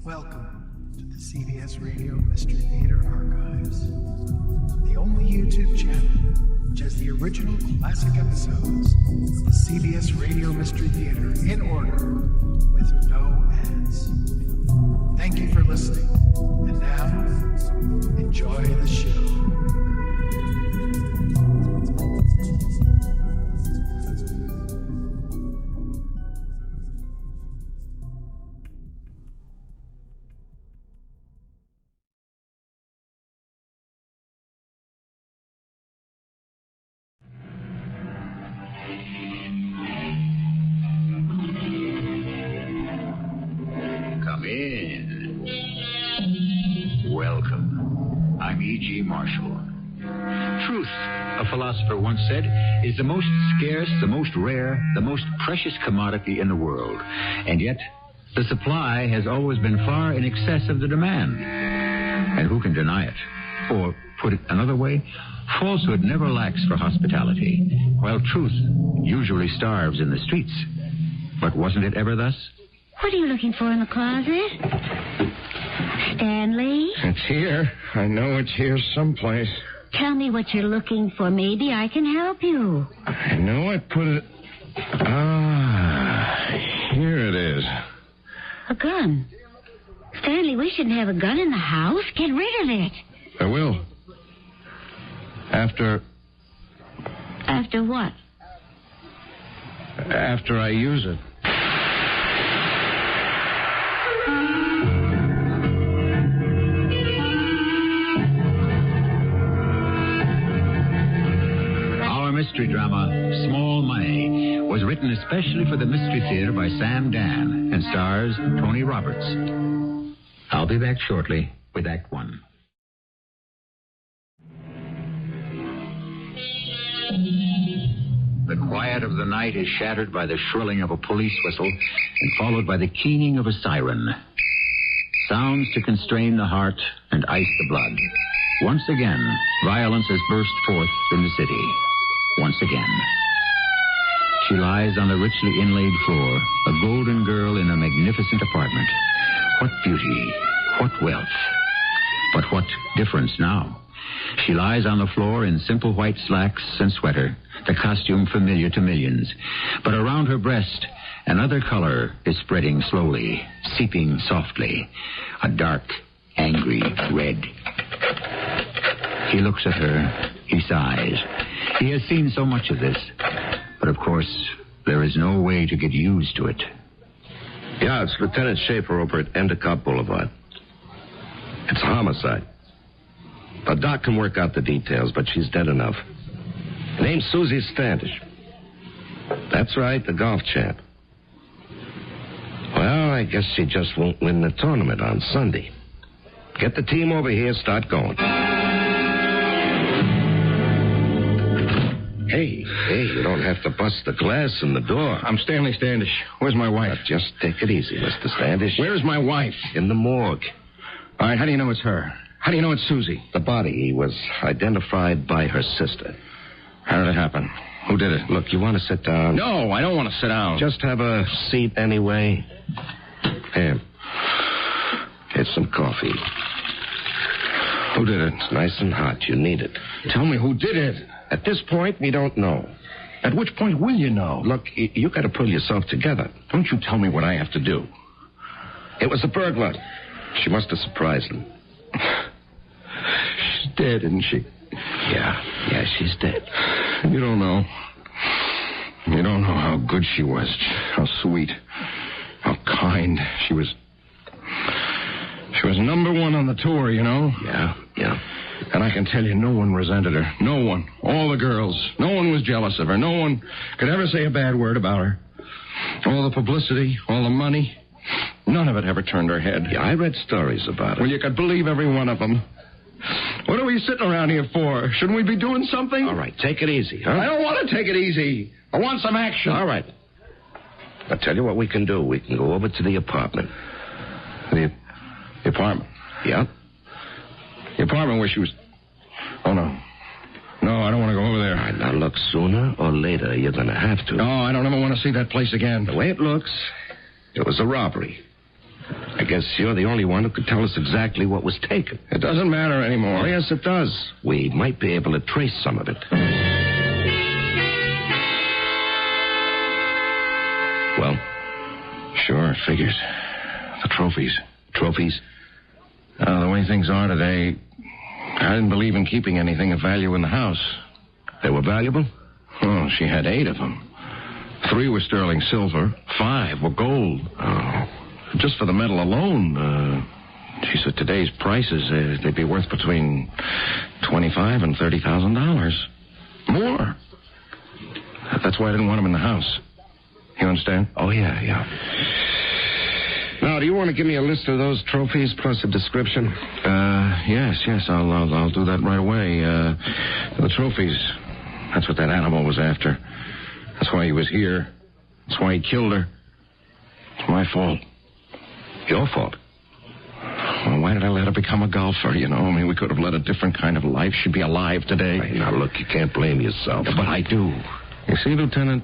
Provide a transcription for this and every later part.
Welcome to the CBS Radio Mystery Theater Archives, the only YouTube channel which has the original classic episodes of the CBS Radio Mystery Theater in order with no ads. Thank you for listening, and now, enjoy the show. Come in. Welcome. I'm E.G. Marshall. Truth, a philosopher once said, is the most scarce, the most rare, the most precious commodity in the world. And yet, the supply has always been far in excess of the demand. And who can deny it? Or, put it another way, falsehood never lacks for hospitality, while truth usually starves in the streets. But wasn't it ever thus? What are you looking for in the closet? Stanley? It's here. I know it's here someplace. Tell me what you're looking for. Maybe I can help you. I know I put it... here it is. A gun. Stanley, we shouldn't have a gun in the house. Get rid of it. I will. After what? After I use it. Mystery drama, Small Money, was written especially for the Mystery Theater by Sam Dann and stars Tony Roberts. I'll be back shortly with Act One. The quiet of the night is shattered by the shrilling of a police whistle and followed by the keening of a siren. Sounds to constrain the heart and ice the blood. Once again, violence has burst forth in the city. Once again. She lies on the richly inlaid floor, a golden girl in a magnificent apartment. What beauty, what wealth. But what difference now? She lies on the floor in simple white slacks and sweater, the costume familiar to millions. But around her breast, another color is spreading slowly, seeping softly. A dark, angry red. He looks at her. He sighs. He has seen so much of this. But, of course, there is no way to get used to it. Yeah, it's Lieutenant Schaefer over at Endicott Boulevard. It's a homicide. The doc can work out the details, but she's dead enough. Her name's Susie Standish. That's right, the golf champ. Well, I guess she just won't win the tournament on Sunday. Get the team over here, start going. Hey, you don't have to bust the glass in the door. I'm Stanley Standish. Where's my wife? Now, just take it easy, Mr. Standish. Where's my wife? In the morgue. All right, how do you know it's her? How do you know it's Susie? The body was identified by her sister. How did it happen? Who did it? Look, you want to sit down? No, I don't want to sit down. Just have a seat anyway. Here. Here's some coffee. Who did it? It's nice and hot. You need it. Tell me who did it. At this point, we don't know. At which point will you know? Look, you got to pull yourself together. Don't you tell me what I have to do. It was a burglar. She must have surprised him. She's dead, isn't she? Yeah, she's dead. You don't know. You don't know how good she was, how sweet, how kind. She was number one on the tour, you know? Yeah. And I can tell you, no one resented her. No one. All the girls. No one was jealous of her. No one could ever say a bad word about her. All the publicity, all the money, none of it ever turned her head. Yeah, I read stories about it. Well, you could believe every one of them. What are we sitting around here for? Shouldn't we be doing something? All right, take it easy, huh? I don't want to take it easy. I want some action. All right. I'll tell you what we can do. We can go over to the apartment. The apartment? Yeah. The apartment where she was... Oh, no. No, I don't want to go over there. All right, now look, sooner or later, you're going to have to. No, I don't ever want to see that place again. The way it looks, it was a robbery. I guess you're the only one who could tell us exactly what was taken. It doesn't matter anymore. Oh, yes, it does. We might be able to trace some of it. Well? Sure, it figures. The trophies. Trophies? The way things are today, I didn't believe in keeping anything of value in the house. They were valuable? Oh, she had 8 of them. 3 were sterling silver. 5 were gold. Oh. Just for the metal alone, she said today's prices, they'd be worth between $25,000 and $30,000. More. That's why I didn't want them in the house. You understand? Oh, yeah. Now, do you want to give me a list of those trophies plus a description? Yes. I'll do that right away. The trophies. That's what that animal was after. That's why he was here. That's why he killed her. It's my fault. Your fault? Well, why did I let her become a golfer, you know? I mean, we could have led a different kind of life. She'd be alive today. Hey, now, look, you can't blame yourself. But I do. You see, Lieutenant,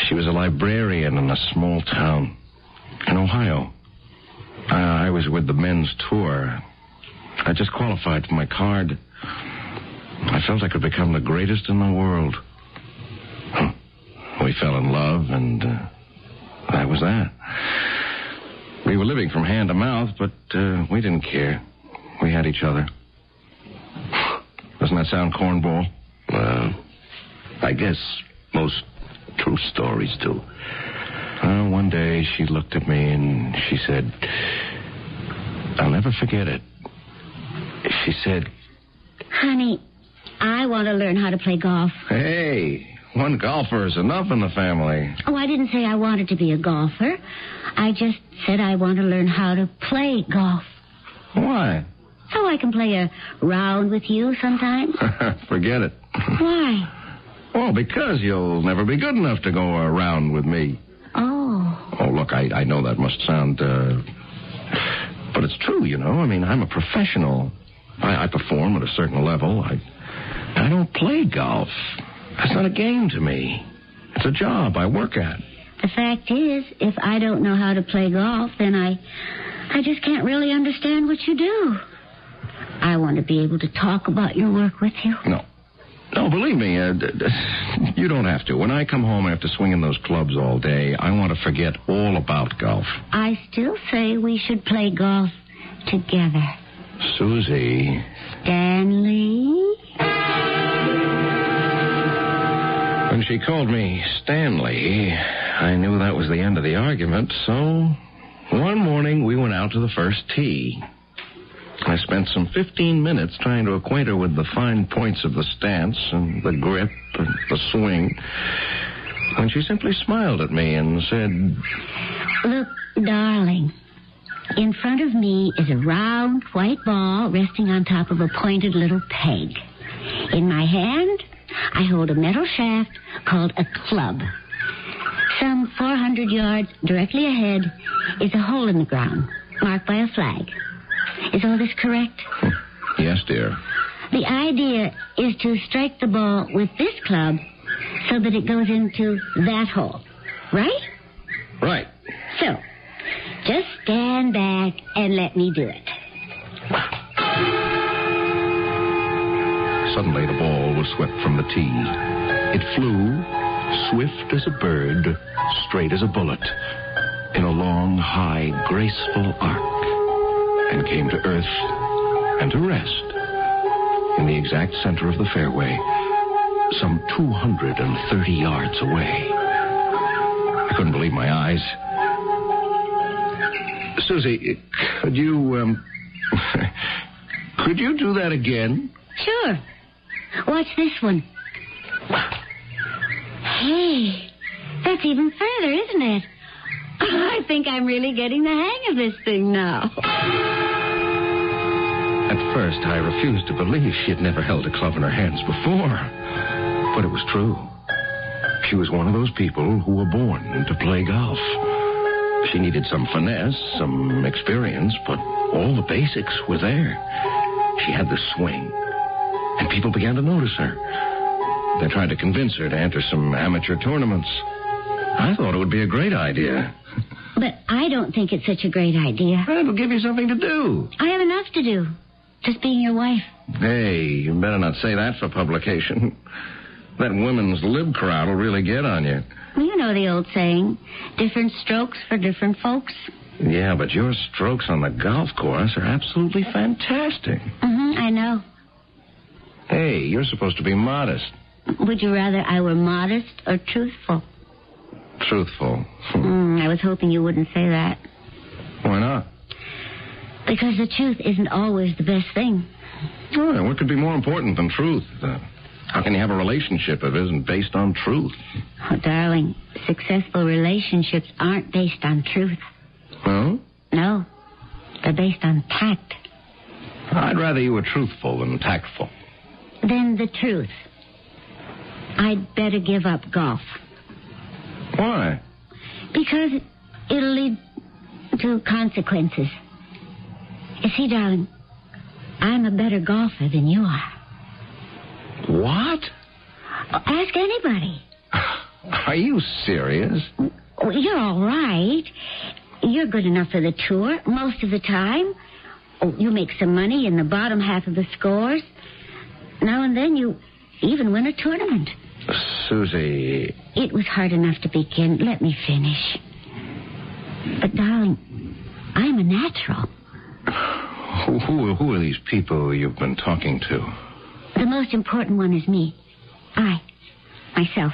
she was a librarian in a small town in Ohio. I was with the men's tour. I just qualified for my card. I felt I could become the greatest in the world. We fell in love, and that was that. We were living from hand to mouth, but we didn't care. We had each other. Doesn't that sound cornball? I guess most true stories do. One day she looked at me and she said, I'll never forget it. She said, Honey, I want to learn how to play golf. Hey, one golfer is enough in the family. Oh, I didn't say I wanted to be a golfer. I just said I want to learn how to play golf. Why? So I can play a round with you sometimes. Forget it. Why? Well, because you'll never be good enough to go around with me. Oh, look, I know that must sound, but it's true, you know. I mean, I'm a professional. I perform at a certain level. I don't play golf. That's not a game to me. It's a job I work at. The fact is, if I don't know how to play golf, then I just can't really understand what you do. I want to be able to talk about your work with you. No, believe me, you don't have to. When I come home after swinging those clubs all day, I want to forget all about golf. I still say we should play golf together. Susie. Stanley? When she called me Stanley, I knew that was the end of the argument, so one morning we went out to the first tee. I spent some 15 minutes trying to acquaint her with the fine points of the stance and the grip and the swing, when she simply smiled at me and said, Look, darling, in front of me is a round white ball resting on top of a pointed little peg. In my hand, I hold a metal shaft called a club. Some 400 yards directly ahead is a hole in the ground marked by a flag. Is all this correct? Yes, dear. The idea is to strike the ball with this club so that it goes into that hole, right? Right. So, just stand back and let me do it. Suddenly the ball was swept from the tee. It flew, swift as a bird, straight as a bullet, in a long, high, graceful arc, and came to earth and to rest in the exact center of the fairway, some 230 yards away. I couldn't believe my eyes. Susie, could you do that again? Sure. Watch this one. Hey, that's even further, isn't it? I think I'm really getting the hang of this thing now. At first, I refused to believe she had never held a club in her hands before. But it was true. She was one of those people who were born to play golf. She needed some finesse, some experience, but all the basics were there. She had the swing, and people began to notice her. They tried to convince her to enter some amateur tournaments. I thought it would be a great idea. But I don't think it's such a great idea. It'll give you something to do. I have enough to do. Just being your wife. Hey, you better not say that for publication. That women's lib crowd will really get on you. Well, you know the old saying, different strokes for different folks. Yeah, but your strokes on the golf course are absolutely fantastic. I know. Hey, you're supposed to be modest. Would you rather I were modest or truthful? Truthful. I was hoping you wouldn't say that. Why not? Because the truth isn't always the best thing. Well, what could be more important than truth? How can you have a relationship if it isn't based on truth? Oh, darling, successful relationships aren't based on truth. Well? No, they're based on tact. I'd rather you were truthful than tactful. Then the truth. I'd better give up golf. Why? Because it'll lead to consequences. You see, darling, I'm a better golfer than you are. What? Ask anybody. Are you serious? Well, you're all right. You're good enough for the tour most of the time. Oh, you make some money in the bottom half of the scores. Now and then you even win a tournament. Susie. It was hard enough to begin. Let me finish. But, darling, I'm a natural. Who are these people you've been talking to? The most important one is me. Myself.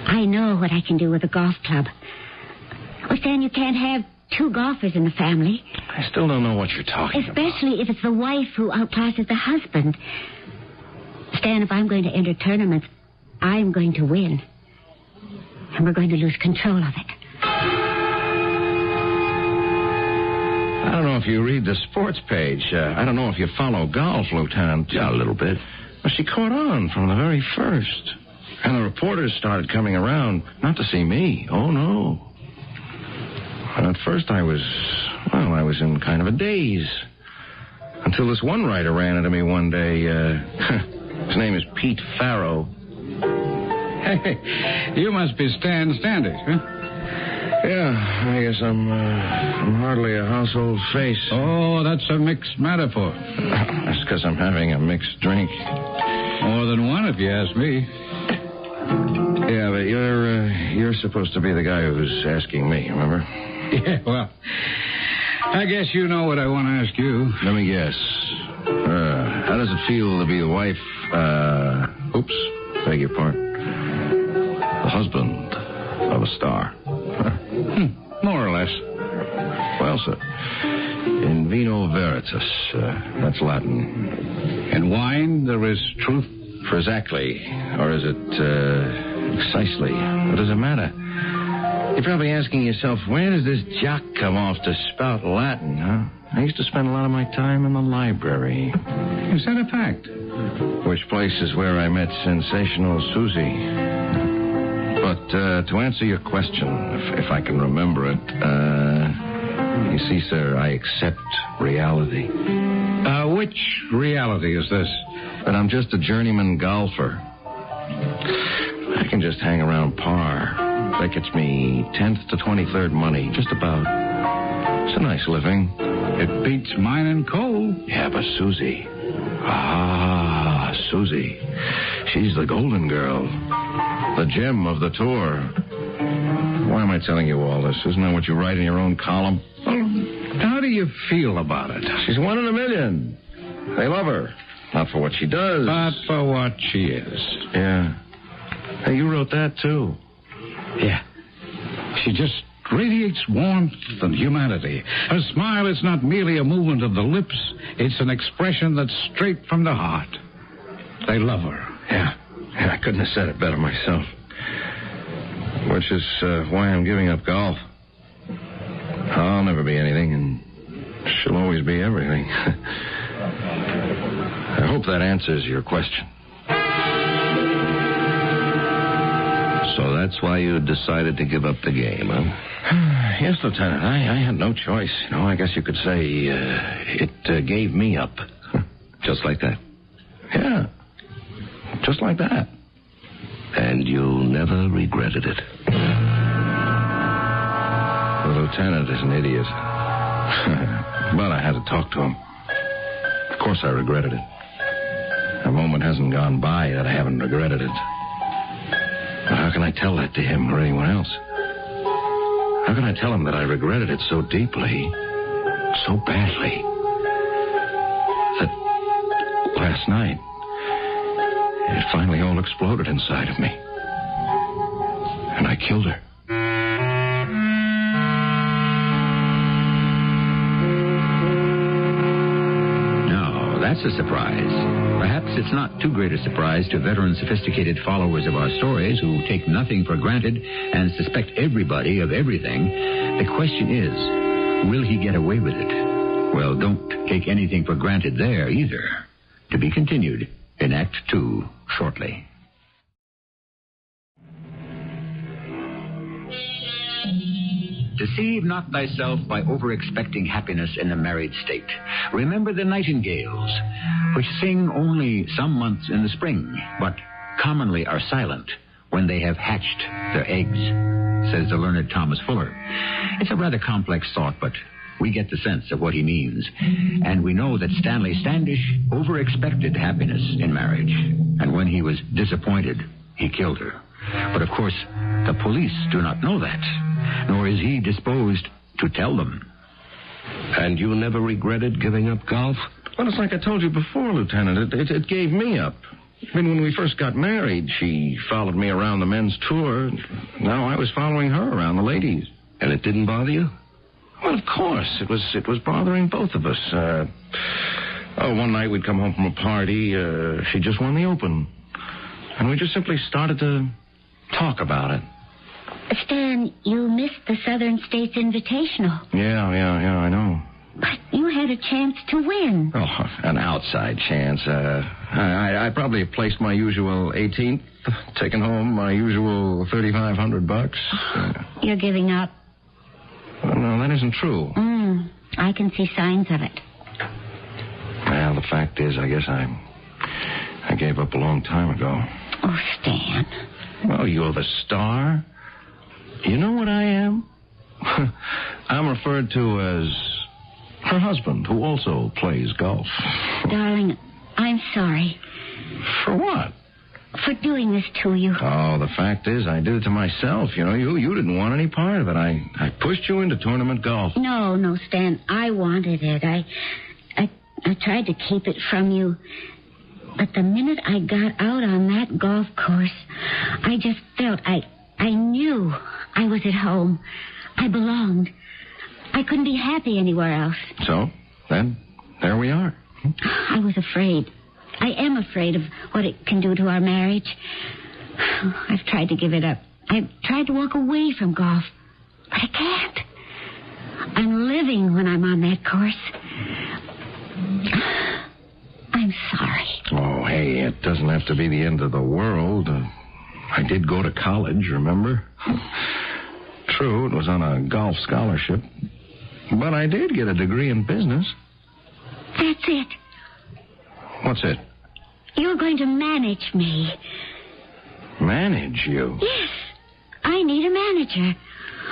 I know what I can do with a golf club. Well, Stan, you can't have two golfers in the family. I still don't know what you're talking Especially if it's the wife who outclasses the husband. Stan, if I'm going to enter tournaments, I'm going to win. And we're going to lose control of it. I don't know if you read the sports page. I don't know if you follow golf, Lieutenant. Yeah, a little bit. Well, she caught on from the very first. And the reporters started coming around, not to see me. Oh, no. And at first I was in kind of a daze. Until this one writer ran into me one day. His name is Pete Farrow. Hey, you must be Stan Standish, huh? Yeah, I guess I'm hardly a household face. Oh, that's a mixed metaphor. That's because I'm having a mixed drink. More than one, if you ask me. Yeah, but you're supposed to be the guy who's asking me, remember? Yeah, well, I guess you know what I want to ask you. Let me guess. How does it feel to be the wife, beg your pardon, the husband of a star? More or less. Well, sir, in vino veritas, that's Latin. In wine, there is truth. Exactly. Or is it, precisely? What does it matter? You're probably asking yourself, where does this jock come off to spout Latin, huh? I used to spend a lot of my time in the library. Is that a fact? Which place is where I met sensational Susie. But to answer your question, if I can remember it, you see, sir, I accept reality. Which reality is this? That I'm just a journeyman golfer. I can just hang around par. That gets me 10th to 23rd money, just about. It's a nice living. It beats mine and coal. Yeah, but Susie. Susie. She's the golden girl. The gem of the tour. Why am I telling you all this? Isn't that what you write in your own column? How do you feel about it? She's one in a million. They love her. Not for what she does. But for what she is. Yeah. Hey, you wrote that, too. Yeah. She just radiates warmth and humanity. Her smile is not merely a movement of the lips. It's an expression that's straight from the heart. They love her. Yeah, I couldn't have said it better myself. Which is why I'm giving up golf. I'll never be anything, and she'll always be everything. I hope that answers your question. So that's why you decided to give up the game, huh? Yes, Lieutenant. I had no choice. I guess you could say it gave me up. Just like that? Yeah. Just like that. And you never regretted it? The lieutenant is an idiot. But I had to talk to him. Of course I regretted it. A moment hasn't gone by that I haven't regretted it. But how can I tell that to him or anyone else? How can I tell him that I regretted it so deeply, so badly, that last night it finally all exploded inside of me. And I killed her. No, that's a surprise. Perhaps it's not too great a surprise to veteran, sophisticated followers of our stories who take nothing for granted and suspect everybody of everything. The question is, will he get away with it? Well, don't take anything for granted there either. To be continued in Act 2 shortly. Deceive not thyself by over-expecting happiness in the married state. Remember the nightingales, which sing only some months in the spring, but commonly are silent when they have hatched their eggs, says the learned Thomas Fuller. It's a rather complex thought, but we get the sense of what he means. And we know that Stanley Standish over-expected happiness in marriage, and when he was disappointed, he killed her. But of course, the police do not know that, nor is he disposed to tell them. And you never regretted giving up golf? Well, it's like I told you before, Lieutenant. It gave me up. I mean, when we first got married, she followed me around the men's tour. Now I was following her around the ladies. And it didn't bother you? Well, of course. It was bothering both of us. One night we'd come home from a party. She just won the Open. And we just simply started to talk about it. Stan, you missed the Southern States Invitational. Yeah, I know. But you had a chance to win. Oh, an outside chance. I probably placed my usual 18th, taken home my usual $3,500. You're giving up. Well, no, that isn't true. I can see signs of it. Well, the fact is, I guess I gave up a long time ago. Oh, Stan. Well, you're the star. You know what I am? I'm referred to as her husband, who also plays golf. Darling, I'm sorry. For what? For doing this to you. Oh, the fact is, I did it to myself. You know, you didn't want any part of it. I pushed you into tournament golf. No, Stan, I wanted it. I tried to keep it from you. But the minute I got out on that golf course, I just felt I knew I was at home. I belonged. I couldn't be happy anywhere else. So, then, there we are. I was afraid. I am afraid of what it can do to our marriage. I've tried to give it up. I've tried to walk away from golf. But I can't. I'm living when I'm on that course. I'm sorry. Oh, hey, it doesn't have to be the end of the world. I did go to college, remember? True, it was on a golf scholarship. But I did get a degree in business. That's it. What's it? You're going to manage me. Manage you? Yes. I need a manager.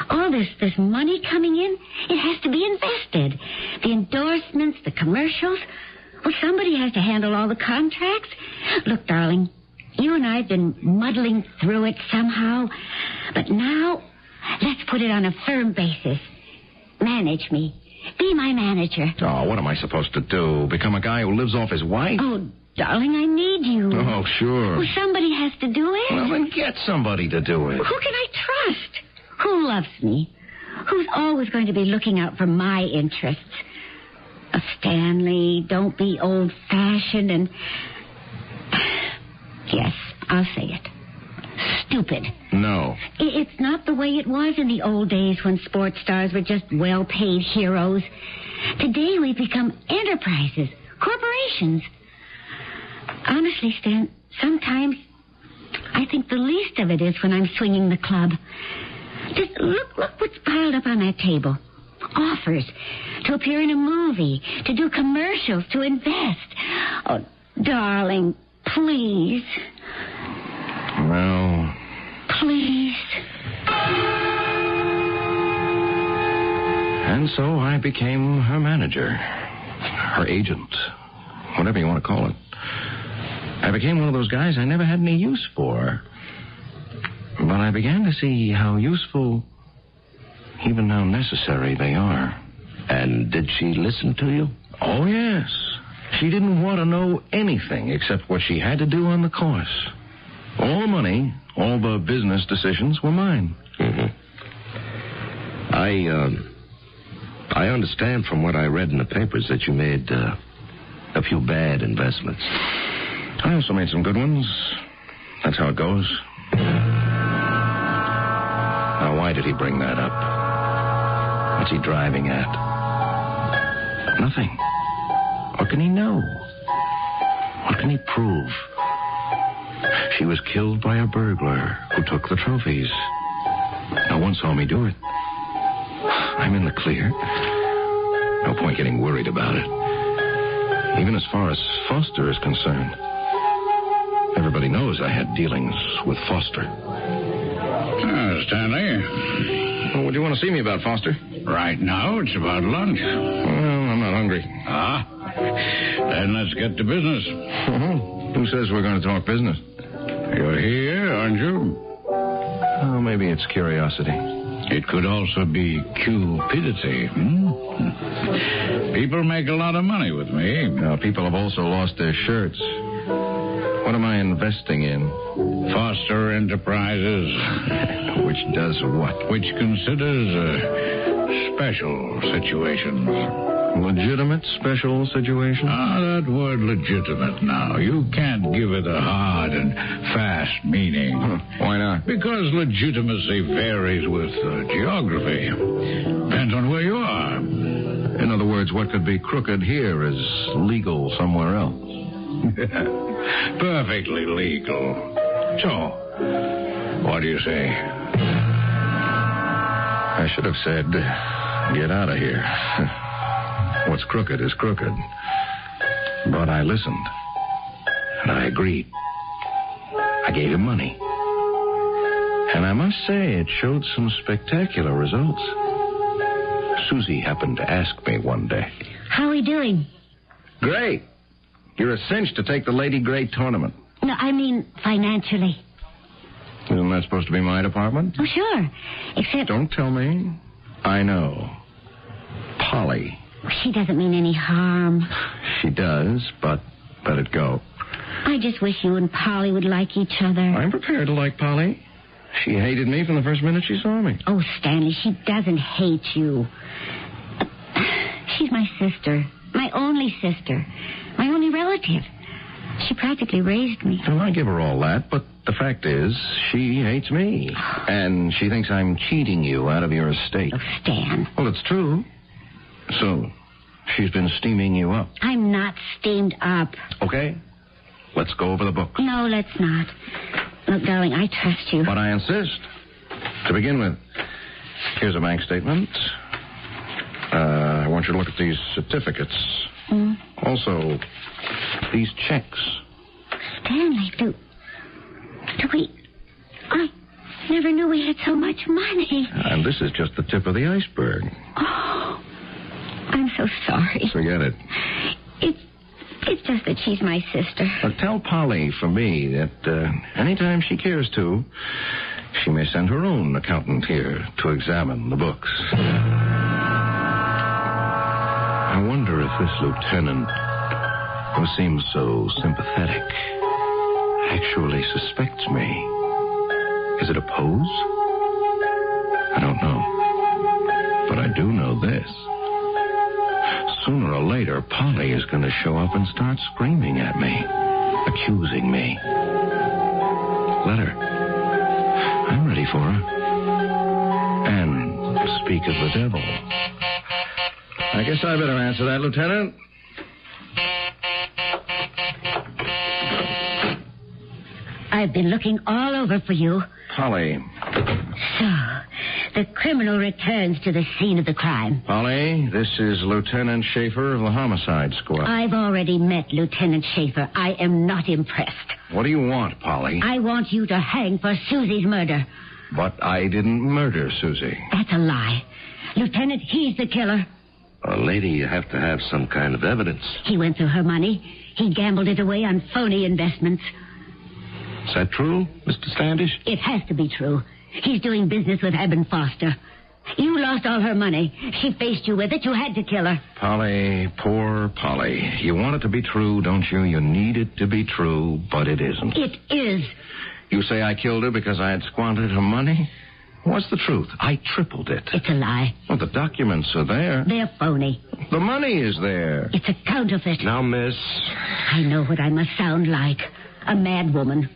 All this money coming in, it has to be invested. The endorsements, the commercials. Well, somebody has to handle all the contracts. Look, darling, you and I have been muddling through it somehow. But now, let's put it on a firm basis. Manage me. Be my manager. Oh, what am I supposed to do? Become a guy who lives off his wife? Oh, darling, I need you. Oh, sure. Well, somebody has to do it. Well, then get somebody to do it. Who can I trust? Who loves me? Who's always going to be looking out for my interests? Stanley, don't be old-fashioned and... Yes, I'll say it. Stupid. No. It's not the way it was in the old days when sports stars were just well-paid heroes. Today we've become enterprises, corporations. Honestly, Stan, sometimes I think the least of it is when I'm swinging the club. Just look what's piled up on that table. Offers to appear in a movie, to do commercials, to invest. Oh, darling, please. Well... Please. And so I became her manager, her agent, whatever you want to call it. I became one of those guys I never had any use for. But I began to see how useful, even how necessary they are. And did she listen to you? Oh, yes. She didn't want to know anything except what she had to do on the course. All the money, all the business decisions were mine. Mm-hmm. I understand from what I read in the papers that you made a few bad investments. I also made some good ones. That's how it goes. Now, why did he bring that up? What's he driving at? Nothing. What can he know? What can he prove? She was killed by a burglar who took the trophies. No one saw me do it. I'm in the clear. No point getting worried about it. Even as far as Foster is concerned. Everybody knows I had dealings with Foster. Stanley. Well, what do you want to see me about, Foster? Right now, it's about lunch. Well, I'm not hungry. Ah? Then let's get to business. Who says we're going to talk business? You're here, aren't you? Oh, maybe it's curiosity. It could also be cupidity. People make a lot of money with me. Now, people have also lost their shirts. What am I investing in? Foster Enterprises. Which does what? Which considers special situations. Legitimate special situation? That word legitimate now. You can't give it a hard and fast meaning. Why not? Because legitimacy varies with geography. Depends on where you are. In other words, what could be crooked here is legal somewhere else. Perfectly legal. So, what do you say? I should have said, get out of here. What's crooked is crooked. But I listened. And I agreed. I gave him money. And I must say, it showed some spectacular results. Susie happened to ask me one day. How are we doing? Great. You're a cinch to take the Lady Grey tournament. No, I mean financially. Isn't that supposed to be my department? Oh, sure. Except... Don't tell me. I know. Polly. She doesn't mean any harm. She does, but let it go. I just wish you and Polly would like each other. I'm prepared to like Polly. She hated me from the first minute she saw me. Oh, Stanley, she doesn't hate you. She's my sister. My only sister. My only relative. She practically raised me. Well, I give her all that, but the fact is, she hates me. And she thinks I'm cheating you out of your estate. Oh, Stan. Well, it's true. So, she's been steaming you up. I'm not steamed up. Okay. Let's go over the books. No, let's not. Look, darling, I trust you. But I insist. To begin with, here's a bank statement. I want you to look at these certificates. Also, these checks. Stanley, do we... I never knew we had so much money. And this is just the tip of the iceberg. Oh, I'm so sorry. Forget it. It's just that she's my sister. But tell Polly from me that anytime she cares to, she may send her own accountant here to examine the books. I wonder if this lieutenant, who seems so sympathetic, actually suspects me. Is it a pose? I don't know. But I do know this. Sooner or later, Polly is going to show up and start screaming at me, accusing me. Let her. I'm ready for her. And speak of the devil. I guess I better answer that, Lieutenant. I've been looking all over for you. Polly. So, the criminal returns to the scene of the crime. Polly, this is Lieutenant Schaefer of the Homicide Squad. I've already met Lieutenant Schaefer. I am not impressed. What do you want, Polly? I want you to hang for Susie's murder. But I didn't murder Susie. That's a lie. Lieutenant, he's the killer. Lady, you have to have some kind of evidence. He went through her money. He gambled it away on phony investments. Is that true, Mr. Standish? It has to be true. He's doing business with Eben Foster. You lost all her money. She faced you with it. You had to kill her. Polly, poor Polly. You want it to be true, don't you? You need it to be true, but it isn't. It is. You say I killed her because I had squandered her money? What's the truth? I tripled it. It's a lie. Well, the documents are there. They're phony. The money is there. It's a counterfeit. Now, miss. I know what I must sound like. A mad woman.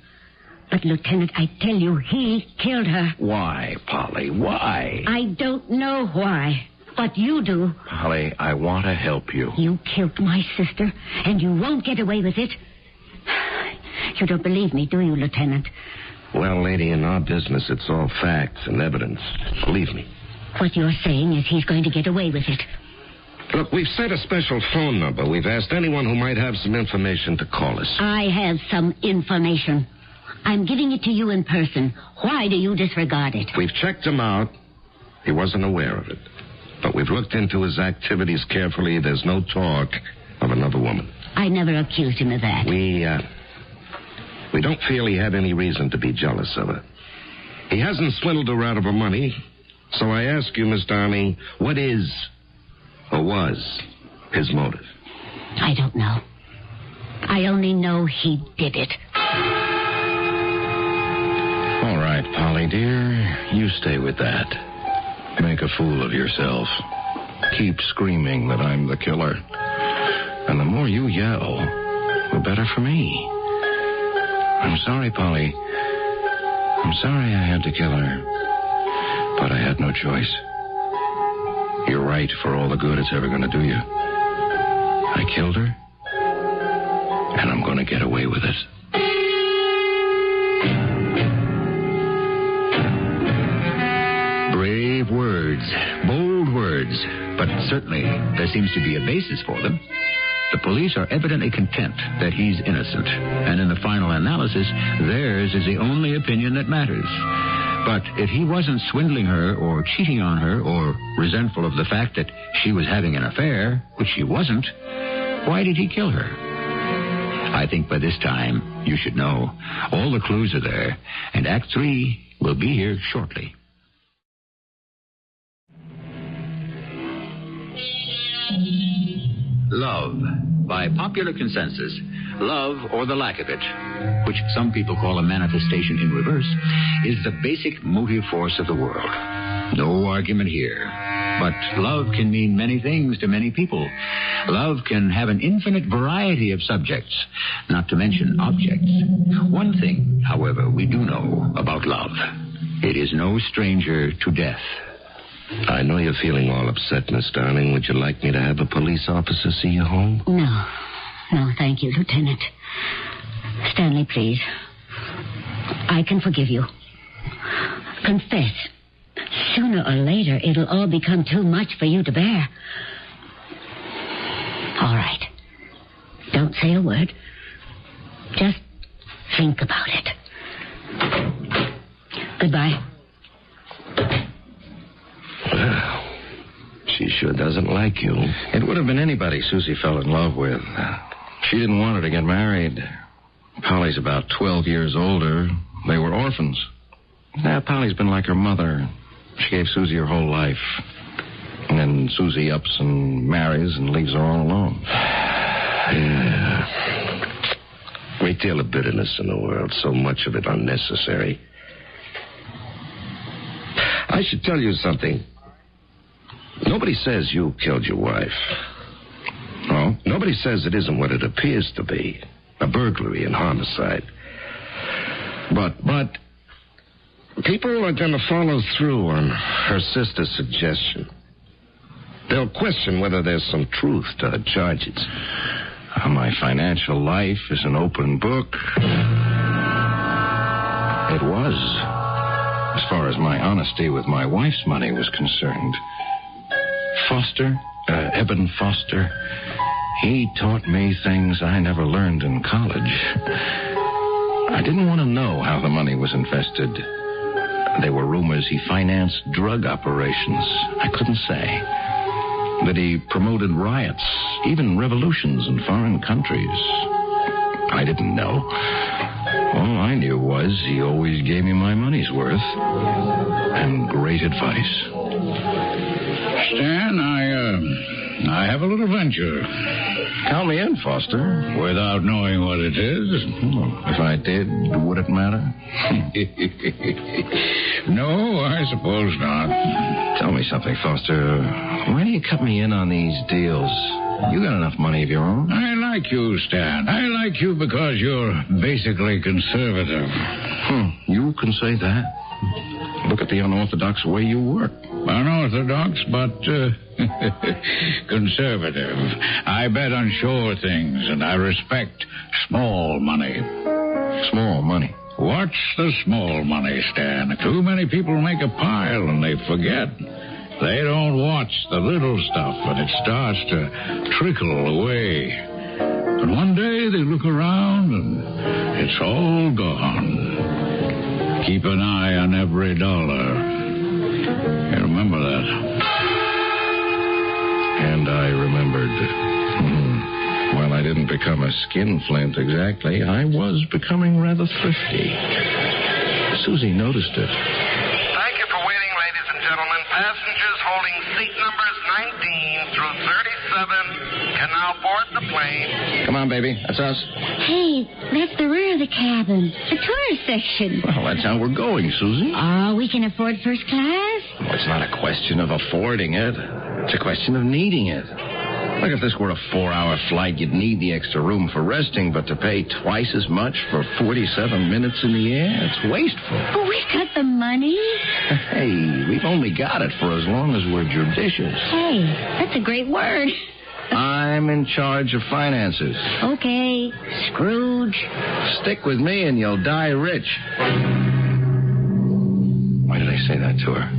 But, Lieutenant, I tell you, he killed her. Why, Polly? Why? I don't know why. But you do. Polly, I want to help you. You killed my sister, and you won't get away with it. You don't believe me, do you, Lieutenant? Well, lady, in our business, it's all facts and evidence. Believe me. What you're saying is he's going to get away with it. Look, we've set a special phone number. We've asked anyone who might have some information to call us. I have some information. I'm giving it to you in person. Why do you disregard it? We've checked him out. He wasn't aware of it. But we've looked into his activities carefully. There's no talk of another woman. I never accused him of that. We don't feel he had any reason to be jealous of her. He hasn't swindled her out of her money. So I ask you, Miss Darling, what is or was his motive? I don't know. I only know he did it. All right, Polly, dear. You stay with that. Make a fool of yourself. Keep screaming that I'm the killer. And the more you yell, the better for me. I'm sorry, Polly. I'm sorry I had to kill her. But I had no choice. You're right for all the good it's ever going to do you. I killed her, and I'm going to get away with it. Brave words, bold words, but certainly there seems to be a basis for them. The police are evidently content that he's innocent, and in the final analysis, theirs is the only opinion that matters. But if he wasn't swindling her or cheating on her or resentful of the fact that she was having an affair, which she wasn't, why did he kill her? I think by this time you should know. All the clues are there, and Act 3 will be here shortly. Love. By popular consensus, love, or the lack of it, which some people call a manifestation in reverse, is the basic motive force of the world. No argument here. But love can mean many things to many people. Love can have an infinite variety of subjects, not to mention objects. One thing, however, we do know about love. It is no stranger to death. I know you're feeling all upset, Miss Darling. Would you like me to have a police officer see you home? No, thank you, Lieutenant. Stanley, please. I can forgive you. Confess. Sooner or later, it'll all become too much for you to bear. All right. Don't say a word. Just think about it. Goodbye. Well, she sure doesn't like you. It would have been anybody Susie fell in love with. She didn't want her to get married. Polly's about 12 years older. They were orphans. Now, Polly's been like her mother. She gave Susie her whole life. And then Susie ups and marries and leaves her all alone. Yeah. Great deal of bitterness in the world. So much of it unnecessary. I should tell you something. Nobody says you killed your wife. Oh? Nobody says it isn't what it appears to be. A burglary and homicide. But people are going to follow through on her sister's suggestion. They'll question whether there's some truth to her charges. My financial life is an open book. It was, as far as my honesty with my wife's money was concerned. Eben Foster, he taught me things I never learned in college. I didn't want to know how the money was invested. There were rumors he financed drug operations. I couldn't say. That he promoted riots, even revolutions in foreign countries. I didn't know. All I knew was he always gave me my money's worth. And great advice. Stan, I have a little venture. Count me in, Foster. Without knowing what it is? If I did, would it matter? No, I suppose not. Tell me something, Foster. Why do you cut me in on these deals? You got enough money of your own. I like you, Stan. I like you because you're basically conservative. You can say that. Look at the unorthodox way you work. Unorthodox, but conservative. I bet on sure things, and I respect small money. Small money? Watch the small money, Stan. Too many people make a pile and they forget. They don't watch the little stuff, and it starts to trickle away. And one day they look around and it's all gone. Keep an eye on every dollar. You remember that? And I remembered. Well, I didn't become a skinflint exactly. I was becoming rather thrifty. Susie noticed it. Thank you for waiting, ladies and gentlemen. Passengers holding seat numbers 19 through 37 can now board the plane. Come on, baby. That's us. Hey, that's the rear of the cabin. The tourist section. Well, that's how we're going, Susie. Oh, we can afford first class? Well, it's not a question of affording it. It's a question of needing it. Like if this were a 4-hour flight, you'd need the extra room for resting, but to pay twice as much for 47 minutes in the air, it's wasteful. But we've got the money. Hey, we've only got it for as long as we're judicious. Hey, that's a great word. I'm in charge of finances. Okay, Scrooge. Stick with me and you'll die rich. Why did I say that to her?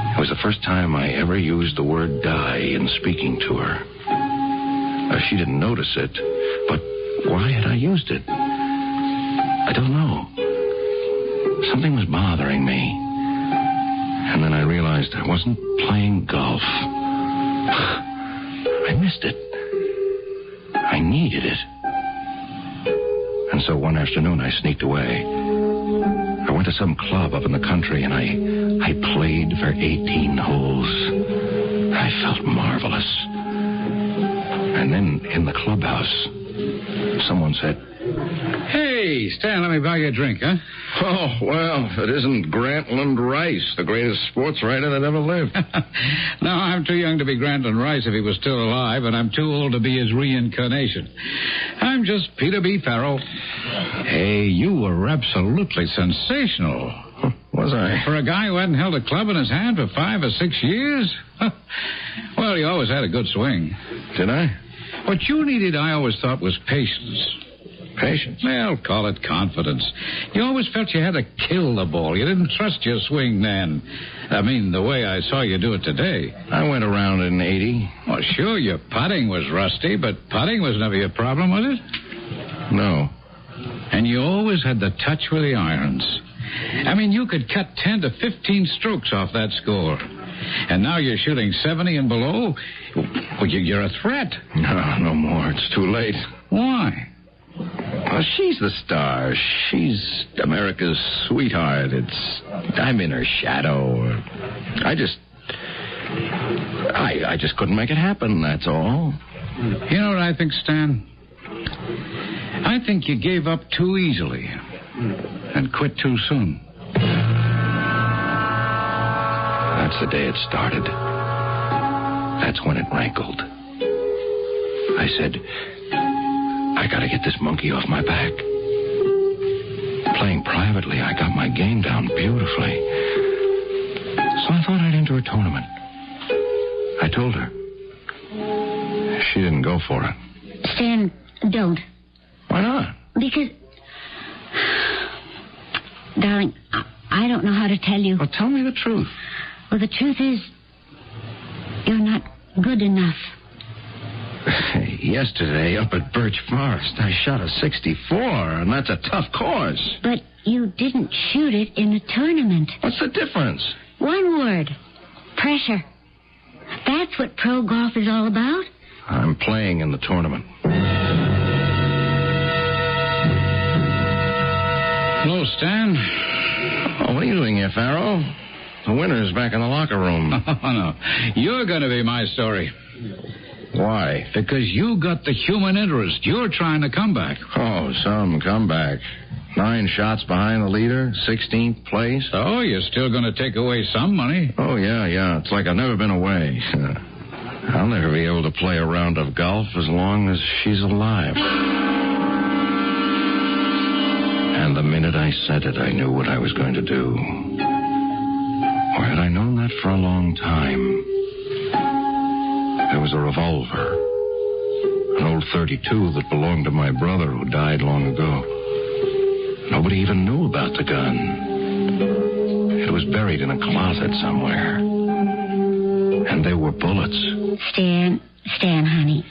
It was the first time I ever used the word die in speaking to her. She didn't notice it, but why had I used it? I don't know. Something was bothering me. And then I realized I wasn't playing golf. I missed it. I needed it. And so one afternoon I sneaked away. I went to some club up in the country and I played for 18 holes. I felt marvelous. And then in the clubhouse, someone said, Hey, Stan, let me buy you a drink, huh? Oh, well, it isn't Grantland Rice, the greatest sports writer that ever lived. No, I'm too young to be Grantland Rice if he was still alive, and I'm too old to be his reincarnation. I'm just Peter B. Farrell. Hey, you were absolutely sensational. Was I? For a guy who hadn't held a club in his hand for 5 or 6 years? Well, you always had a good swing. Did I? What you needed, I always thought, was patience. Patience? Well, call it confidence. You always felt you had to kill the ball. You didn't trust your swing then. I mean, the way I saw you do it today. I went around in 80. Well, sure, your putting was rusty, but putting was never your problem, was it? No. And you always had the touch with the irons. I mean, you could cut 10 to 15 strokes off that score. And now you're shooting 70 and below? Well, you're a threat. No more. It's too late. Why? Well, she's the star. She's America's sweetheart. I'm in her shadow. I just couldn't make it happen, that's all. You know what I think, Stan? I think you gave up too easily and quit too soon. That's the day it started. That's when it rankled. I said, I gotta get this monkey off my back. Playing privately, I got my game down beautifully. So I thought I'd enter a tournament. I told her. She didn't go for it. Stan, don't. Why not? Because, darling, I don't know how to tell you. Well, tell me the truth. Well, the truth is, you're not good enough. Yesterday, up at Birch Forest, I shot a 64, and that's a tough course. But you didn't shoot it in a tournament. What's the difference? One word. Pressure. That's what pro golf is all about. I'm playing in the tournament. Hello, Stan. Oh, what are you doing here, Farrow? The winner's back in the locker room. Oh, no. You're going to be my story. Why? Because you got the human interest. You're trying to come back. Oh, some comeback. 9 shots behind the leader, 16th place. Oh, you're still going to take away some money. Oh, yeah. It's like I've never been away. I'll never be able to play a round of golf as long as she's alive. And the minute I said it, I knew what I was going to do. Or had I known that for a long time? There was a revolver. An old .32 that belonged to my brother who died long ago. Nobody even knew about the gun. It was buried in a closet somewhere. And there were bullets. Stan, honey.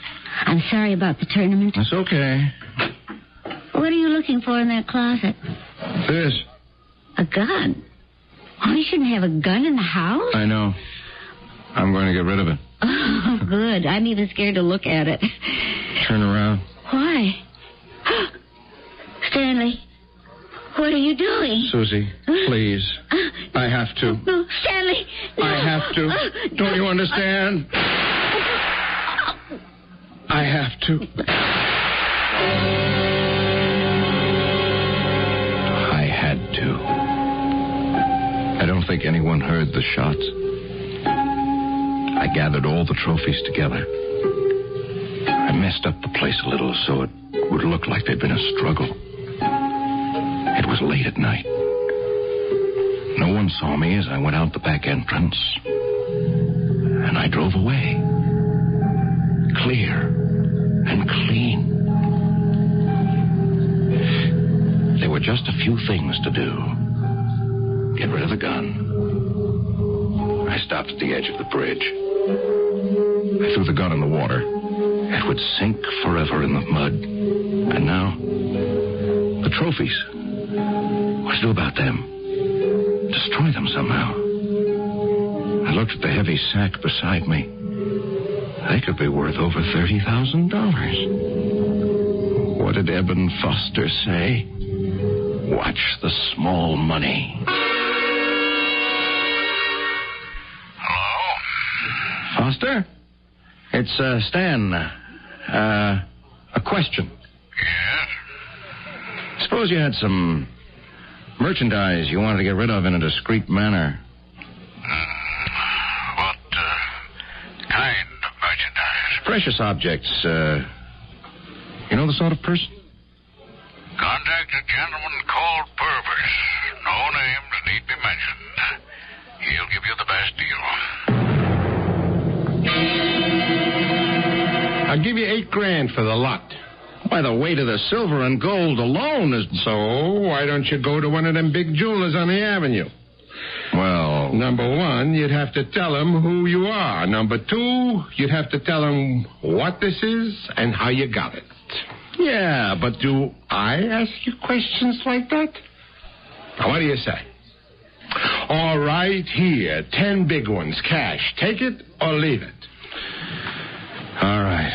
I'm sorry about the tournament. That's okay. What are you looking for in that closet? This. A gun? Oh, you shouldn't have a gun in the house. I know. I'm going to get rid of it. Oh, good. I'm even scared to look at it. Turn around. Why? Stanley, what are you doing? Susie, please. I have to. No, Stanley. No. I have to. Don't you understand? I have to. I had to. I don't think anyone heard the shots. I gathered all the trophies together. I messed up the place a little so it would look like there'd been a struggle. It was late at night. No one saw me as I went out the back entrance. And I drove away. Clear and clean. There were just a few things to do. Get rid of the gun. I stopped at the edge of the bridge. I threw the gun in the water. It would sink forever in the mud. And now, the trophies. What to do about them? Destroy them somehow. I looked at the heavy sack beside me. They could be worth over $30,000. What did Eben Foster say? Watch the small money. Hello? Foster? It's Stan. A question. Yes? Suppose you had some merchandise you wanted to get rid of in a discreet manner. What kind of merchandise? Precious objects. You know the sort of person? Contact a gentleman called Purvis. No names need be mentioned. He'll give you the best deal. I'll give you $8,000 for the lot. Why, the weight of the silver and gold alone is... So why don't you go to one of them big jewelers on the avenue? Well... Number 1, you'd have to tell them who you are. Number 2, you'd have to tell them what this is and how you got it. Yeah, but do... I ask you questions like that? Now, what do you say? All right, here, 10 big ones, cash. Take it or leave it. All right.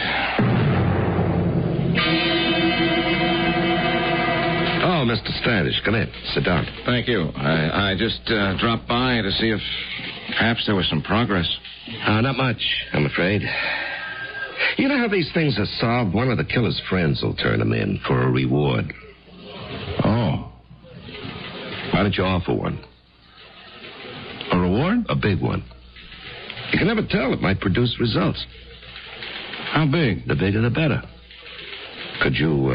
Oh, Mr. Standish, come in. Sit down. Thank you. I just dropped by to see if perhaps there was some progress. Not much, I'm afraid. You know how these things are solved? One of the killer's friends will turn them in for a reward. Oh. Why don't you offer one? A reward? A big one. You can never tell. It might produce results. How big? The bigger, the better. Could you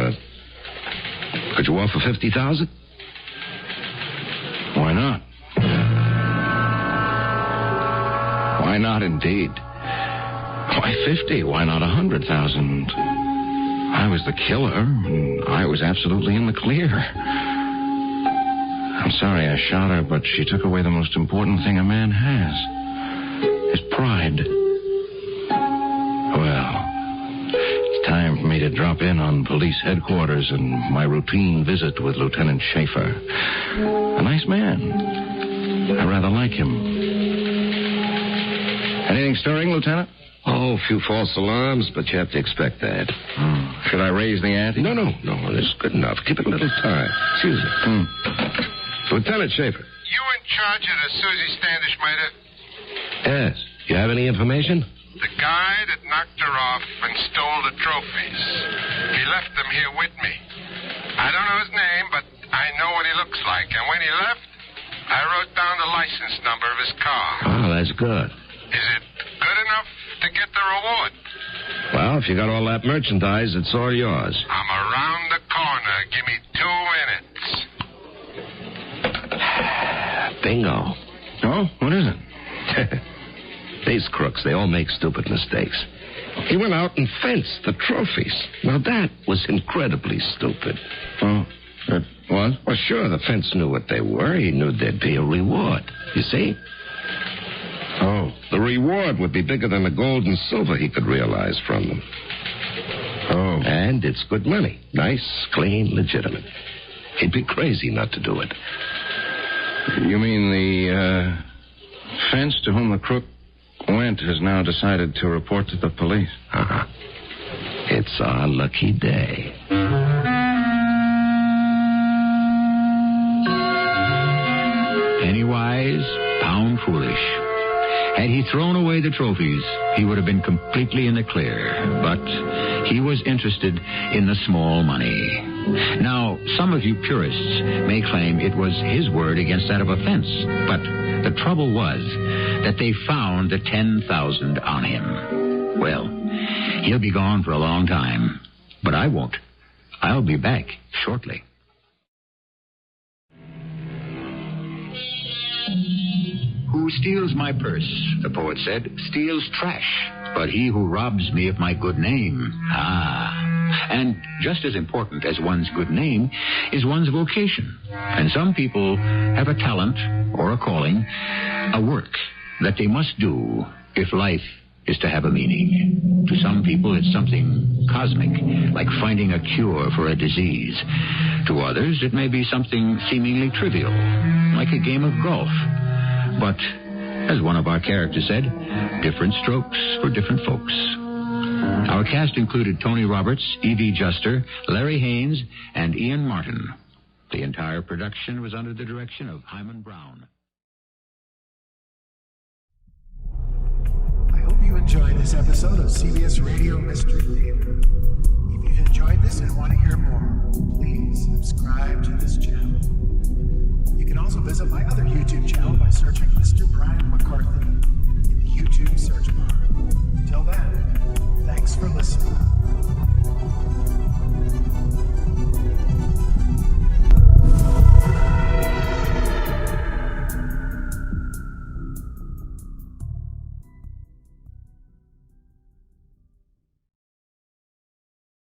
offer $50,000? Why not? Why not, indeed? Why 50? Why not 100,000? I was the killer, and I was absolutely in the clear. I'm sorry I shot her, but she took away the most important thing a man has. His pride. Well, it's time for me me to drop in on police headquarters and my routine visit with Lieutenant Schaefer. A nice man. I rather like him. Anything stirring, Lieutenant? Oh, a few false alarms, but you have to expect that. Should I raise the ante? No, it's good enough. Give it a little time. Excuse me. Lieutenant Schaefer. You in charge of the Susie Standish murder? Yes. You have any information? The guy that knocked her off and stole the trophies. He left them here with me. I don't know his name, but I know what he looks like. And when he left, I wrote down the license number of his car. Oh, that's good. Is it good enough to get the reward? Well, if you got all that merchandise, it's all yours. I'm around the corner. Give me 2 minutes. Bingo. Oh, what is it? These crooks, they all make stupid mistakes. He went out and fenced the trophies. Now, that was incredibly stupid. Oh, it was? Well, sure, the fence knew what they were. He knew there'd be a reward. You see? Oh. The reward would be bigger than the gold and silver he could realize from them. Oh. And it's good money. Nice, clean, legitimate. He'd be crazy not to do it. You mean the fence to whom the crook went has now decided to report to the police? Uh-huh. It's our lucky day. Penny wise, pound foolish. Had he thrown away the trophies, he would have been completely in the clear. But he was interested in the small money. Now, some of you purists may claim it was his word against that of offense. But the trouble was that they found the 10,000 on him. Well, he'll be gone for a long time. But I won't. I'll be back shortly. Who steals my purse, the poet said, steals trash. But he who robs me of my good name, And just as important as one's good name is one's vocation. And some people have a talent or a calling, a work that they must do if life is to have a meaning. To some people, it's something cosmic, like finding a cure for a disease. To others, it may be something seemingly trivial, like a game of golf. But, as one of our characters said, different strokes for different folks. Our cast included Tony Roberts, Evie Juster, Larry Haines, and Ian Martin. The entire production was under the direction of Hyman Brown. I hope you enjoyed this episode of CBS Radio Mystery Theater. If you've enjoyed this and want to hear more, please subscribe to this channel. You can also visit my other YouTube channel by searching Mr. Brian